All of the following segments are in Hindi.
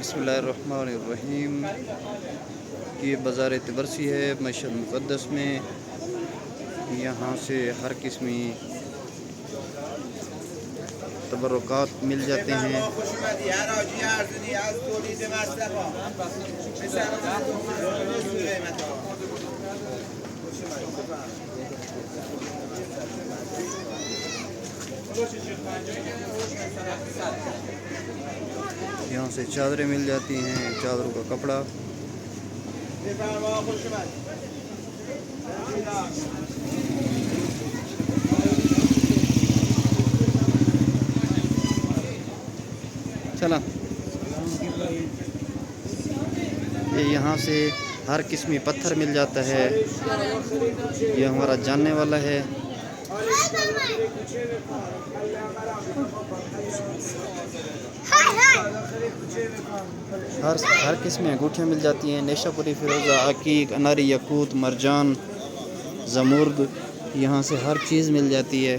बिस्मिल्लाहिर्रहमानिर्रहीम। ये बाज़ार तिबरसी है मशहद मुक़द्दस में। यहाँ से हर किस्मी तबरुकात मिल जाते हैं। यहाँ से चादरें मिल जाती हैं, चादरों का कपड़ा। चला ये यहाँ से हर किस्मी पत्थर मिल जाता है। ये हमारा जानने वाला है। हर किस्म अंगूठियाँ मिल जाती हैं। नेशापुरी, फिरोज़ा, अकीक, अनारी, यकूत, मरजान, ज़मुर्द, यहाँ से हर चीज़ मिल जाती है।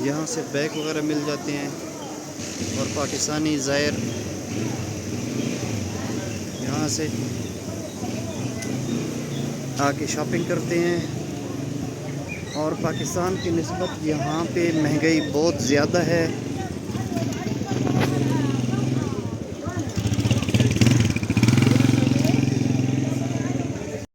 यहाँ से बैग वगैरह मिल जाते हैं और पाकिस्तानी ज़ायर यहाँ से आके शॉपिंग करते हैं। और पाकिस्तान की निस्बत यहाँ पे महंगाई बहुत ज़्यादा है।